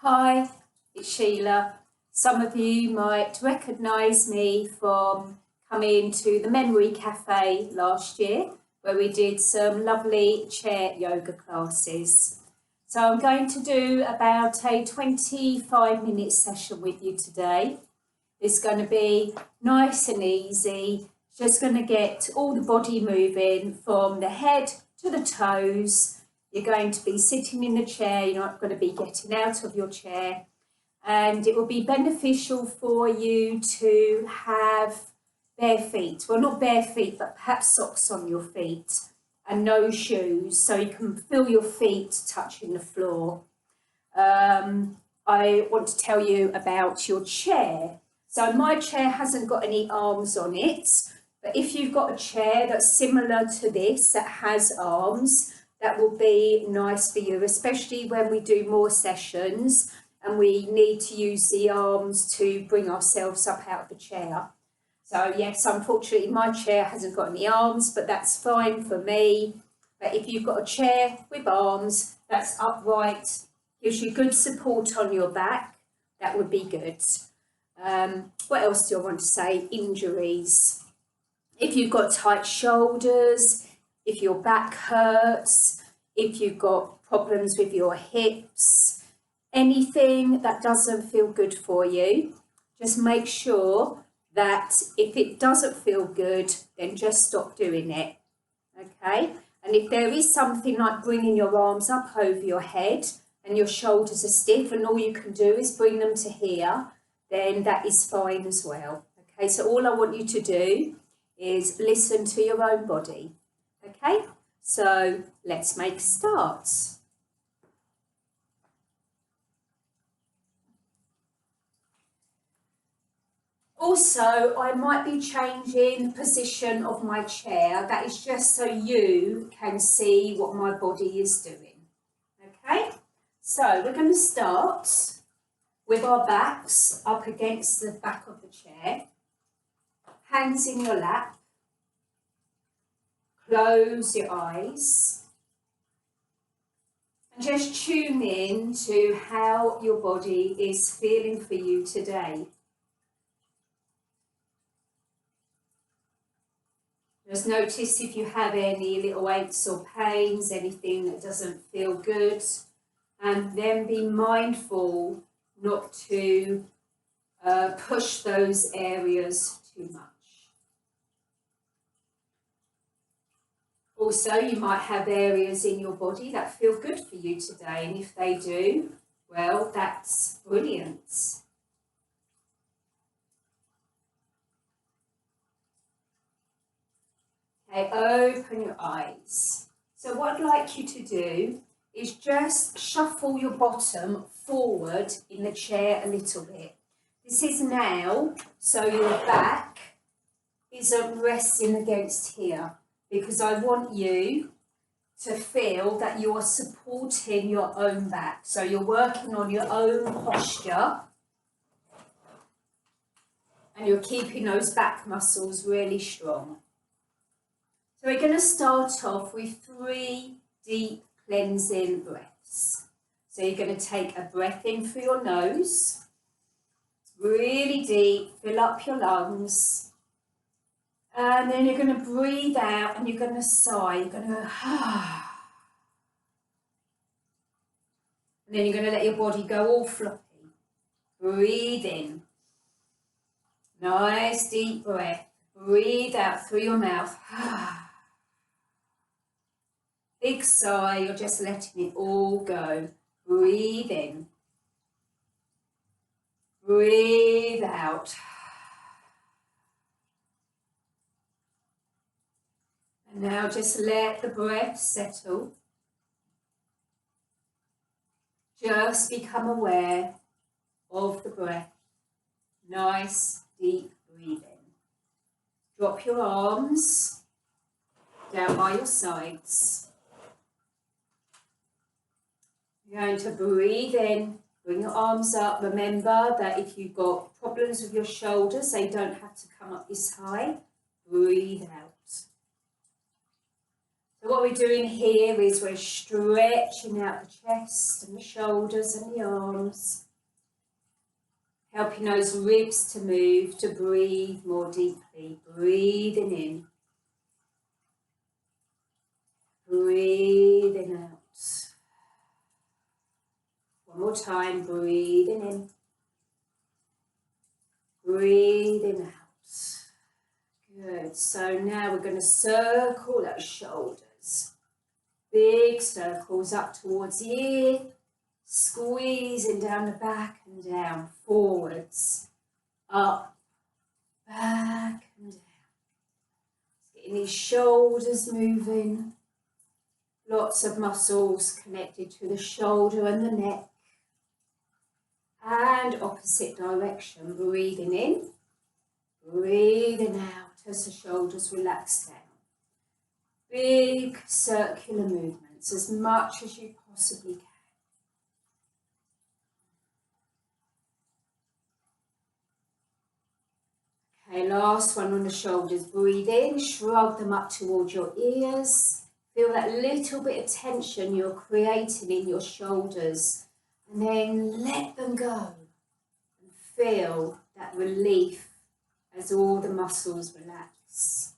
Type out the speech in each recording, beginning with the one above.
Hi, it's Sheila. Some of you might recognise me from coming to the Memory Cafe last year, where we did some lovely chair yoga classes. So I'm going to do about a 25-minute session with you today. It's going to be nice and easy, just going to get all the body moving from the head to the toes. You're going to be sitting in the chair, you're not going to be getting out of your chair, and it will be beneficial for you to have bare feet. Well, not bare feet, but perhaps socks on your feet and no shoes, so you can feel your feet touching the floor. I want to tell you about your chair. So my chair hasn't got any arms on it, but if you've got a chair that's similar to this, that has arms, that will be nice for you, especially when we do more sessions and we need to use the arms to bring ourselves up out of the chair. So yes, unfortunately my chair hasn't got any arms, but that's fine for me. But if you've got a chair with arms that's upright, gives you good support on your back, that would be good. What else do I want to say? Injuries. If you've got tight shoulders, if your back hurts, if you've got problems with your hips, anything that doesn't feel good for you, just make sure that if it doesn't feel good, then just stop doing it, okay? And if there is something like bringing your arms up over your head and your shoulders are stiff and all you can do is bring them to here, then that is fine as well, okay? So all I want you to do is listen to your own body. Okay, so let's make a start. Also, I might be changing the position of my chair. That is just so you can see what my body is doing. Okay, so we're going to start with our backs up against the back of the chair, hands in your lap. Close your eyes and just tune in to how your body is feeling for you today. Just notice if you have any little aches or pains, anything that doesn't feel good, and then be mindful not to push those areas too much. Also, you might have areas in your body that feel good for you today, and if they do, well, that's brilliant. Okay, open your eyes. So what I'd like you to do is just shuffle your bottom forward in the chair a little bit. This is now so your back isn't resting against here, because I want you to feel that you're supporting your own back. So you're working on your own posture and you're keeping those back muscles really strong. So we're going to start off with 3 deep cleansing breaths. So you're going to take a breath in through your nose, really deep, fill up your lungs. And then you're going to breathe out and you're going to sigh. You're going to go, ah. And then you're going to let your body go all floppy. Breathe in. Nice deep breath. Breathe out through your mouth. Big sigh, you're just letting it all go. Breathe in. Breathe out. And now just let the breath settle. Just become aware of the breath. Nice, deep breathing. Drop your arms down by your sides. You're going to breathe in, bring your arms up. Remember that if you've got problems with your shoulders, they don't have to come up this high. Breathe out. So what we're doing here is we're stretching out the chest and the shoulders and the arms, helping those ribs to move, to breathe more deeply, breathing in, breathing out. One more time, breathing in, breathing out. Good. So now we're going to circle those shoulders. Big circles up towards the ear, squeezing down the back and down, forwards, up, back and down. Getting these shoulders moving. Lots of muscles connected to the shoulder and the neck. And opposite direction, breathing in, breathing out as the shoulders relax down. Big circular movements, as much as you possibly can. Okay, last one on the shoulders. Breathe in, shrug them up towards your ears. Feel that little bit of tension you're creating in your shoulders. And then let them go. And feel that relief as all the muscles relax.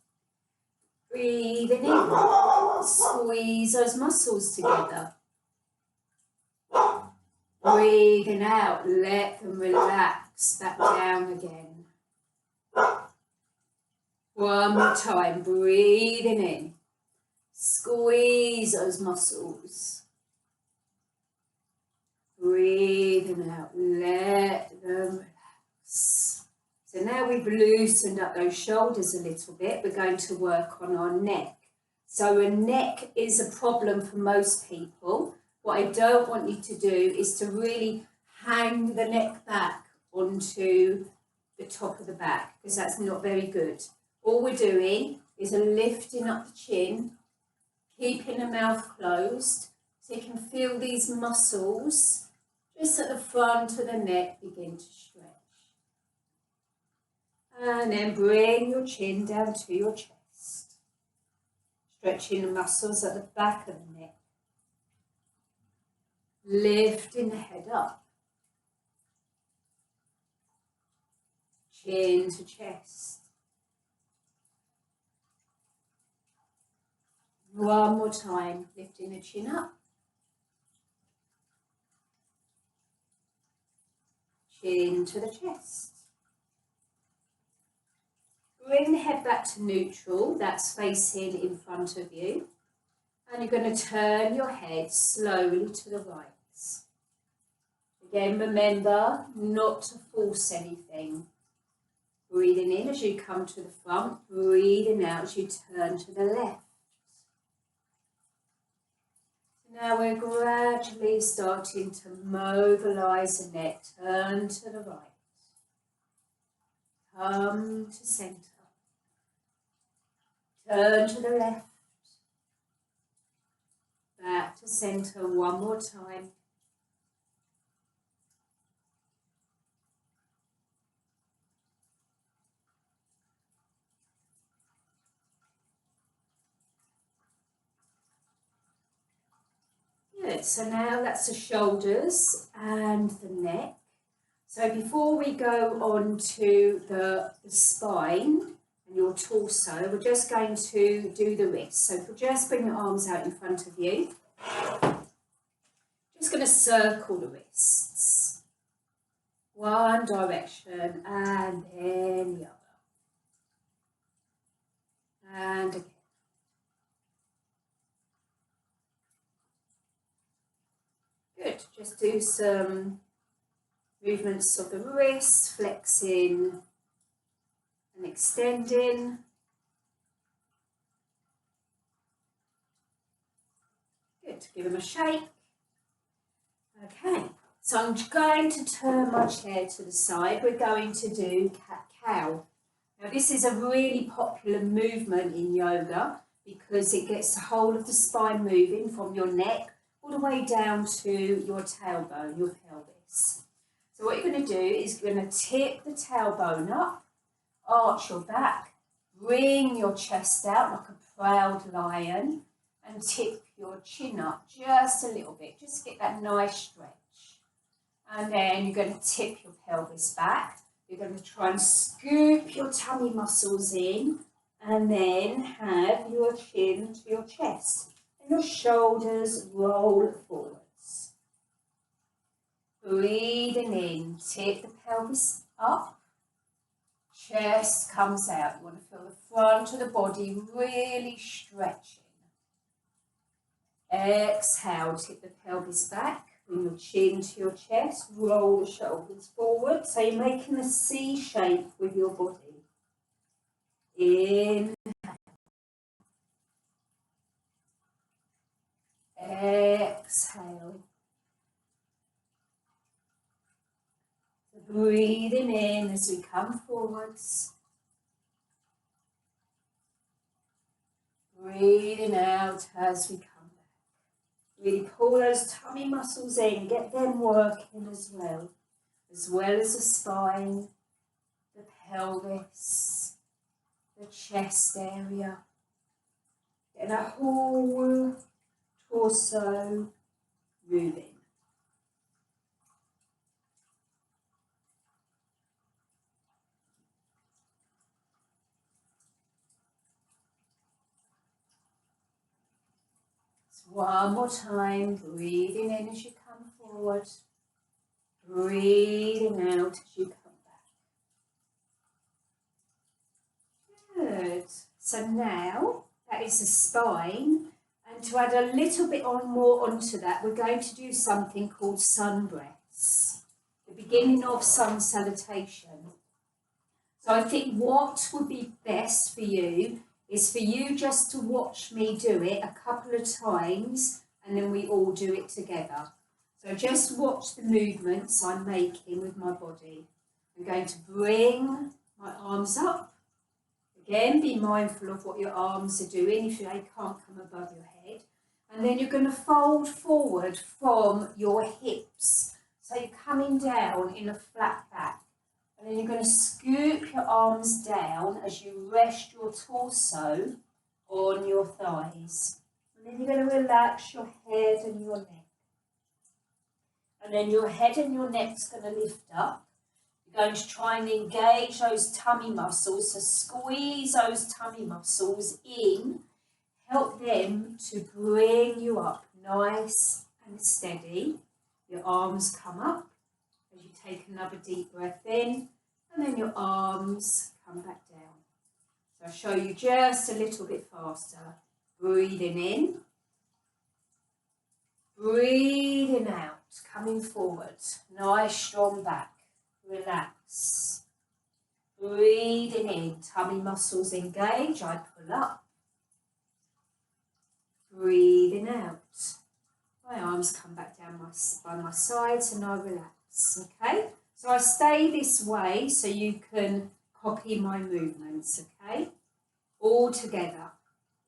Breathing in, squeeze those muscles together. Breathing out, let them relax back down again. One more time, breathing in, squeeze those muscles. Breathing out, let them relax. So now we've loosened up those shoulders a little bit, we're going to work on our neck. So a neck is a problem for most people. What I don't want you to do is to really hang the neck back onto the top of the back, because that's not very good. All we're doing is lifting up the chin, keeping the mouth closed, so you can feel these muscles just at the front of the neck begin to stretch. And then bring your chin down to your chest, stretching the muscles at the back of the neck, lifting the head up, chin to chest. One more time, lifting the chin up, chin to the chest. Bring the head back to neutral, that's facing in front of you. And you're going to turn your head slowly to the right. Again, remember not to force anything. Breathing in as you come to the front, breathing out as you turn to the left. Now we're gradually starting to mobilise the neck, turn to the right. Come to centre. Turn to the left. Back to centre one more time. Good, so now that's the shoulders and the neck. So before we go on to the spine and your torso, we're just going to do the wrists. So if you just bring your arms out in front of you, just going to circle the wrists. One direction and then the other. And again. Good, just do some movements of the wrist, flexing and extending. Good, give them a shake. Okay, so I'm going to turn my chair to the side. We're going to do cat-cow. Now this is a really popular movement in yoga because it gets the whole of the spine moving from your neck all the way down to your tailbone, your pelvis. So what you're going to do is you're going to tip the tailbone up, arch your back, bring your chest out like a proud lion, and tip your chin up just a little bit. Just get that nice stretch. And then you're going to tip your pelvis back. You're going to try and scoop your tummy muscles in and then have your chin to your chest. And your shoulders roll forwards. Breathing in, tip the pelvis up. Chest comes out. You want to feel the front of the body really stretching. Exhale, tip the pelvis back. Bring your chin to your chest. Roll the shoulders forward. So you're making a C shape with your body. Inhale. Exhale. Breathing in as we come forwards. Breathing out as we come back. Really pull those tummy muscles in, get them working as well as the spine, the pelvis, the chest area. Getting a whole torso moving. One more time, breathing in as you come forward, breathing out as you come back. Good. So now that is the spine, and to add a little bit more onto that, we're going to do something called sun breaths, the beginning of sun salutation. So I think what would be best for you is for you just to watch me do it a couple of times and then we all do it together. So just watch the movements I'm making with my body. I'm going to bring my arms up. Again, be mindful of what your arms are doing if they can't come above your head. And then you're going to fold forward from your hips. So you're coming down in a flat back. And then you're going to scoop your arms down as you rest your torso on your thighs. And then you're going to relax your head and your neck. And then your head and your neck's going to lift up. You're going to try and engage those tummy muscles. So squeeze those tummy muscles in. Help them to bring you up nice and steady. Your arms come up. As you take another deep breath in, and then your arms come back down. So I'll show you just a little bit faster. Breathing in, breathing out, coming forward. Nice strong back, relax. Breathing in, tummy muscles engage, I pull up. Breathing out. My arms come back down by my sides and I relax, okay? So I stay this way so you can copy my movements, okay? All together.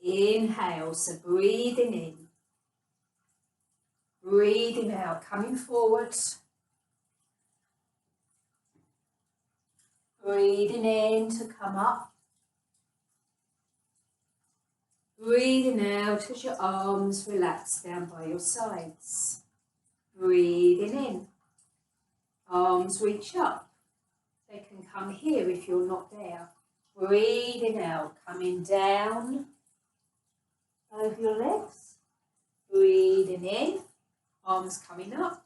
Inhale, so breathing in. Breathing out, coming forward. Breathing in to come up. Breathing out as your arms relax down by your sides. Breathing in. Arms reach up. They can come here if you're not there. Breathing out, coming down over your legs. Breathing in. Arms coming up.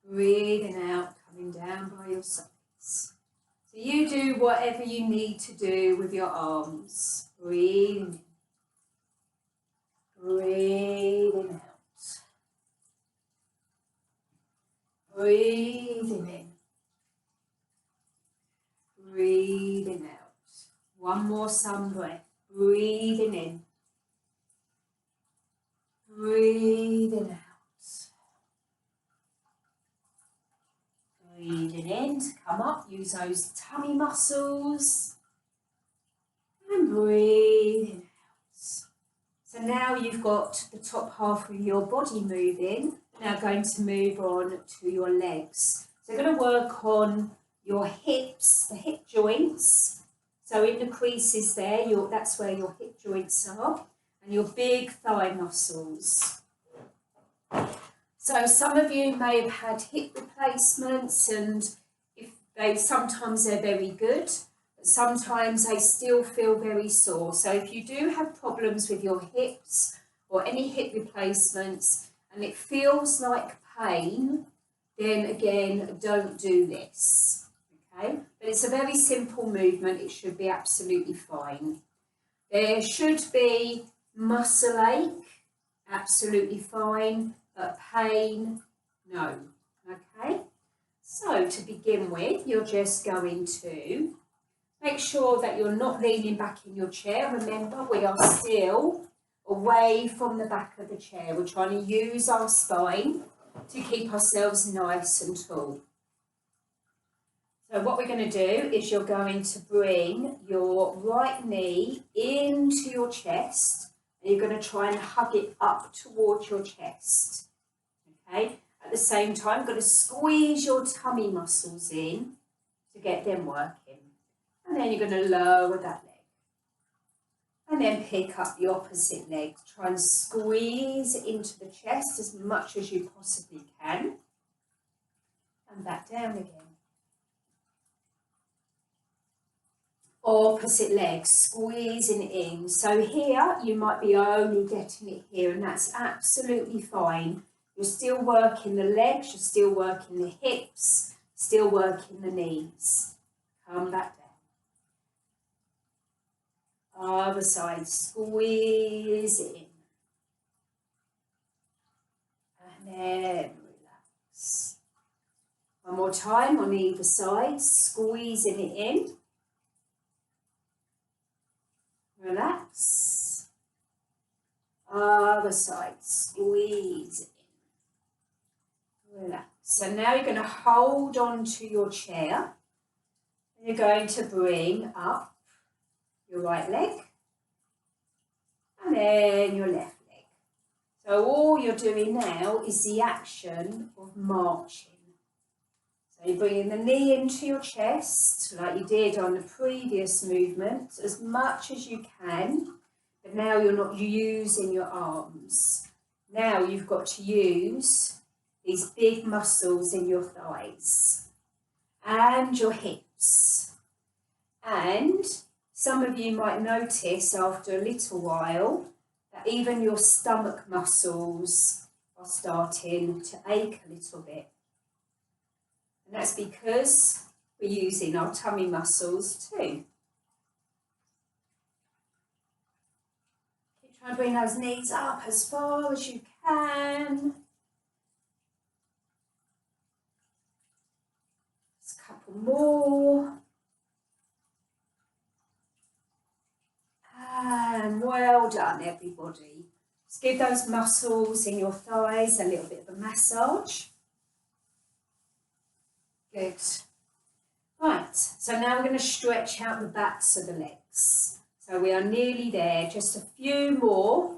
Breathing out, coming down by your sides. So you do whatever you need to do with your arms. Breathing in. Breathing out. Breathing in. Breathing out. One more sun breath. Breathing in. Breathing out. Breathing in to come up. Use those tummy muscles. And breathing out. So now you've got the top half of your body moving. Now going to move on to your legs. So you're going to work on your hips, the hip joints. So in the creases there, that's where your hip joints are. and your big thigh muscles. So some of you may have had hip replacements, and sometimes they're very good, but sometimes they still feel very sore. So if you do have problems with your hips or any hip replacements and it feels like pain, then again, don't do this, okay? But it's a very simple movement. It should be absolutely fine. There should be muscle ache, absolutely fine, but pain, no, okay? So to begin with, you're just going to make sure that you're not leaning back in your chair. Remember, we are still away from the back of the chair. We're trying to use our spine to keep ourselves nice and tall. So what we're going to do is you're going to bring your right knee into your chest, and you're going to try and hug it up towards your chest, okay? At the same time, you're going to squeeze your tummy muscles in to get them working. And then you're going to lower that leg. And then pick up the opposite leg. Try and squeeze into the chest as much as you possibly can. And back down again. Opposite leg, squeezing in. So here, you might be only getting it here, and that's absolutely fine. You're still working the legs, you're still working the hips, still working the knees. Come back down. Other side, squeeze in. And then relax. One more time on either side, squeezing it in. Relax. Other side, squeeze it in. Relax. So now you're going to hold on to your chair. And you're going to bring up your right leg, and then your left leg. So all you're doing now is the action of marching. So you're bringing the knee into your chest, like you did on the previous movement, as much as you can, but now you're not using your arms. Now you've got to use these big muscles in your thighs and your hips. And some of you might notice after a little while that even your stomach muscles are starting to ache a little bit. And that's because we're using our tummy muscles too. Keep trying to bring those knees up as far as you can. Just a couple more. And well done, everybody. Just give those muscles in your thighs a little bit of a massage. Good. Right, so now we're going to stretch out the backs of the legs. So we are nearly there, just a few more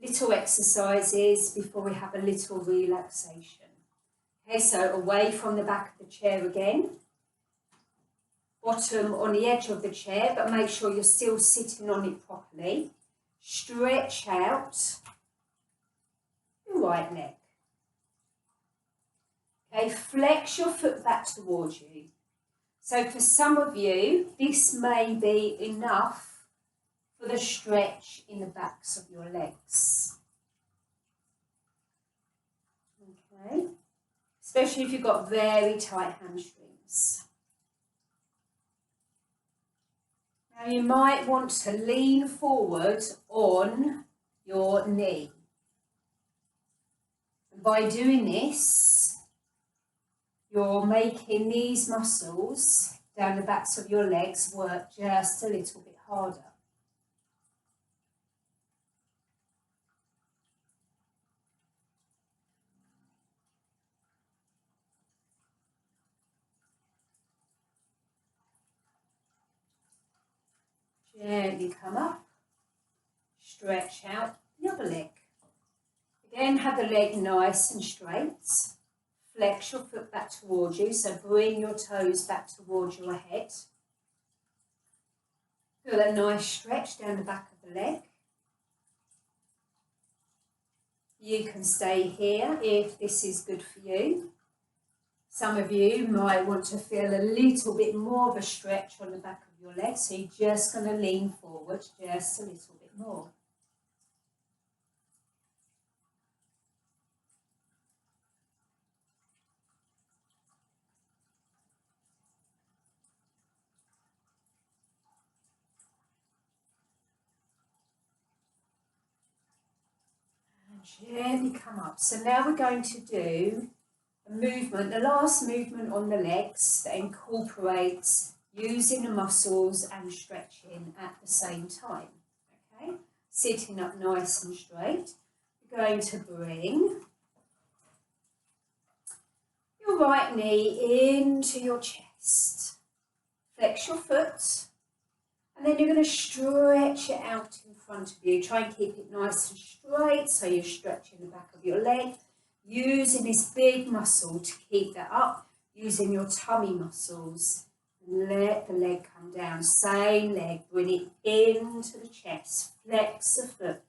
little exercises before we have a little relaxation. Okay, so away from the back of the chair again. Bottom on the edge of the chair, but make sure you're still sitting on it properly. Stretch out your right leg. Okay, flex your foot back towards you. So for some of you, this may be enough for the stretch in the backs of your legs. Okay, especially if you've got very tight hamstrings. Now you might want to lean forward on your knee. And by doing this, you're making these muscles down the backs of your legs work just a little bit harder. Gently come up, stretch out the other leg. Again, have the leg nice and straight. Flex your foot back towards you, so bring your toes back towards your head. Feel a nice stretch down the back of the leg. You can stay here if this is good for you. Some of you might want to feel a little bit more of a stretch on the back of your legs, so you're just going to lean forward just a little bit more. And gently come up. So now we're going to do a movement, the last movement on the legs that incorporates using the muscles and stretching at the same time. Okay, sitting up nice and straight. You're going to bring your right knee into your chest. Flex your foot, and then you're going to stretch it out in front of you. Try and keep it nice and straight so you're stretching the back of your leg. Using this big muscle to keep that up, using your tummy muscles. Let the leg come down. Same leg, bring it into the chest. Flex the foot.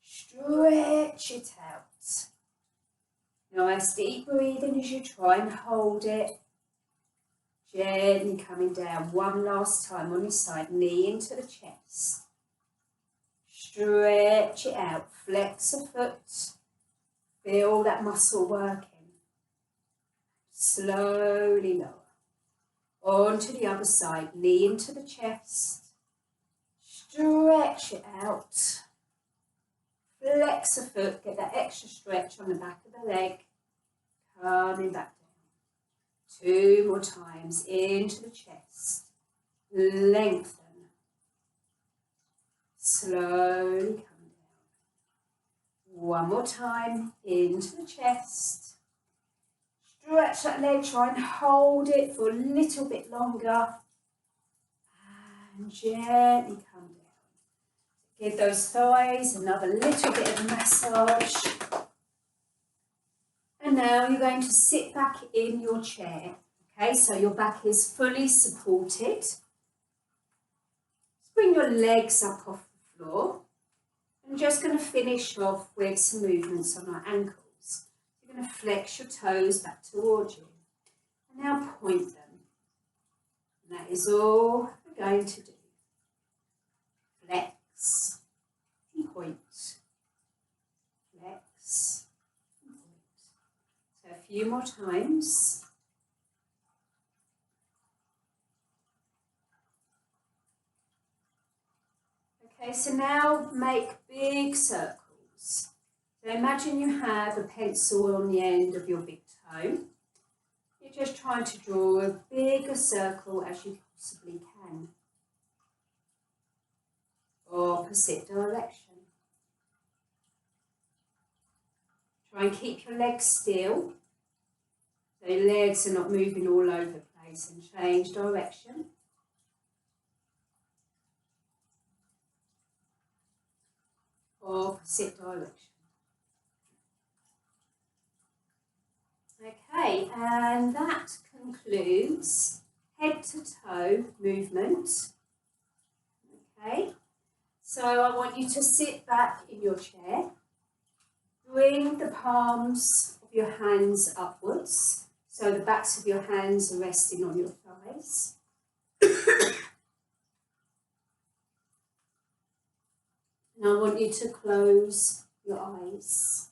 Stretch it out. Nice deep breathing as you try and hold it. Gently coming down. One last time on your side. Knee into the chest. Stretch it out. Flex the foot. Feel that muscle working. Slowly lower. On to the other side. Knee into the chest. Stretch it out. Flex the foot. Get that extra stretch on the back of the leg. Coming back down. 2 more times. Into the chest. Lengthen. Slowly come. 1 more time, into the chest. Stretch that leg, try and hold it for a little bit longer. And gently come down. Give those thighs another little bit of a massage. And now you're going to sit back in your chair. Okay, so your back is fully supported. Just bring your legs up off the floor. I'm just going to finish off with some movements on our ankles. You're going to flex your toes back towards you. And now point them. And that is all we're going to do. Flex and point. Flex and point. So a few more times. Okay, so now make big circles. So imagine you have a pencil on the end of your big toe. You're just trying to draw a bigger circle as you possibly can. Opposite direction. Try and keep your legs still. So your legs are not moving all over the place, and change direction. Opposite direction. Okay, and that concludes head to toe movement. Okay, so I want you to sit back in your chair. Bring the palms of your hands upwards, so the backs of your hands are resting on your thighs. And I want you to close your eyes.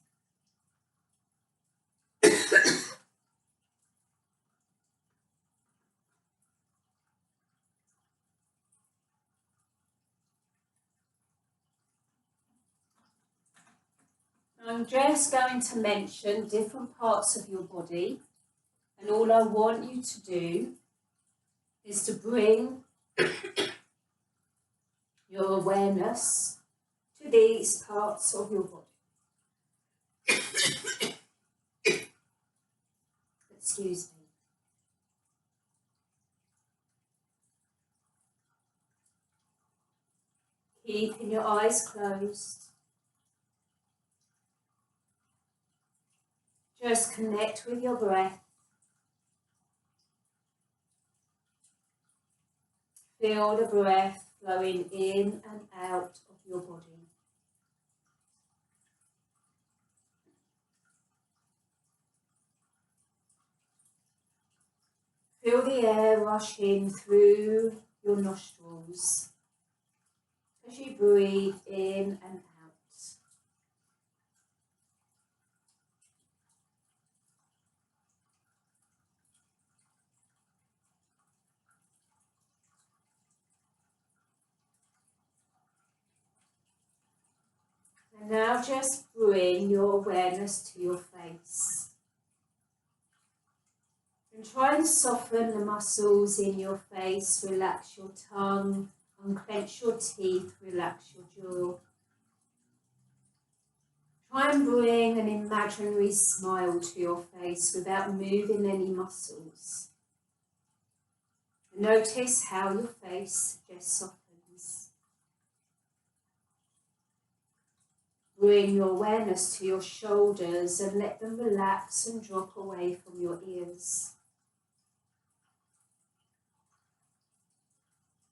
I'm just going to mention different parts of your body, and all I want you to do is to bring your awareness to these parts of your body. Excuse me. Keeping your eyes closed. Just connect with your breath. Feel the breath flowing in and out of your body. Feel the air rush in through your nostrils as you breathe in and out. And now just bring your awareness to your face. And try and soften the muscles in your face, relax your tongue, unclench your teeth, relax your jaw. Try and bring an imaginary smile to your face without moving any muscles. Notice how your face just softens. Bring your awareness to your shoulders and let them relax and drop away from your ears.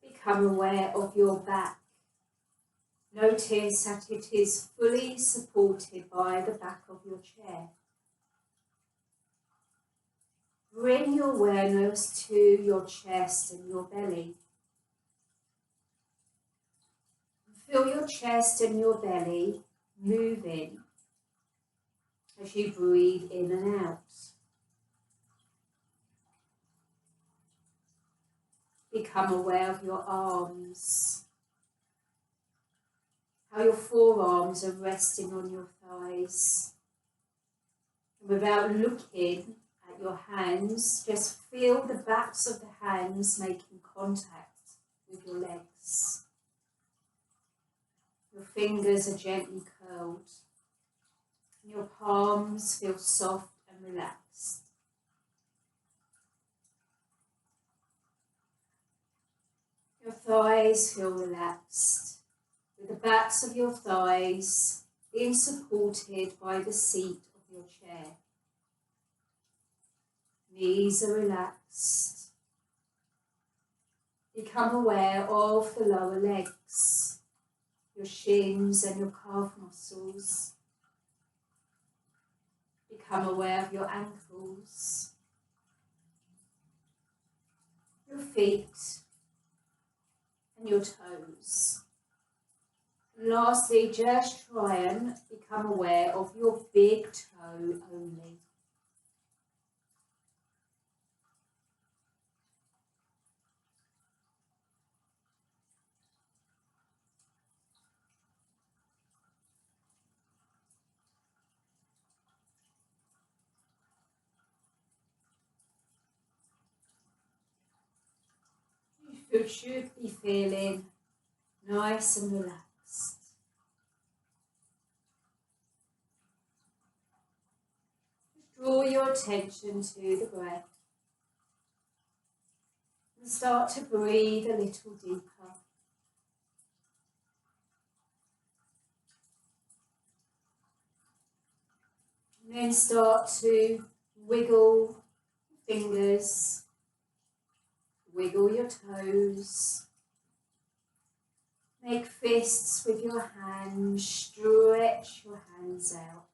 Become aware of your back. Notice that it is fully supported by the back of your chair. Bring your awareness to your chest and your belly. Feel your chest and your belly moving as you breathe in and out. Become aware of your arms, how your forearms are resting on your thighs. And without looking at your hands, just feel the backs of the hands making contact with your legs. Your fingers are gently curled. And your palms feel soft and relaxed. Your thighs feel relaxed, with the backs of your thighs being supported by the seat of your chair. Knees are relaxed. Become aware of the lower legs, your shins and your calf muscles. Become aware of your ankles, your feet, and your toes. And lastly, just try and become aware of your big toe only. You should be feeling nice and relaxed. Draw your attention to the breath and start to breathe a little deeper. And then start to wiggle your fingers, wiggle your toes. Make fists with your hands, stretch your hands out.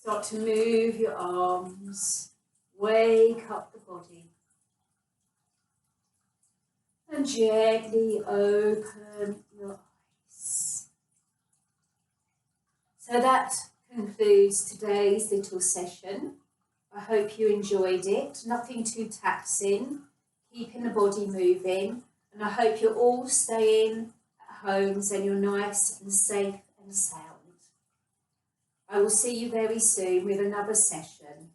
Start to move your arms, wake up the body. And gently open your eyes. So that concludes today's little session. I hope you enjoyed it. Nothing too taxing, keeping the body moving. And I hope you're all staying at homes and you're nice and safe and sound. I will see you very soon with another session.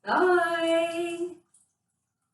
Bye.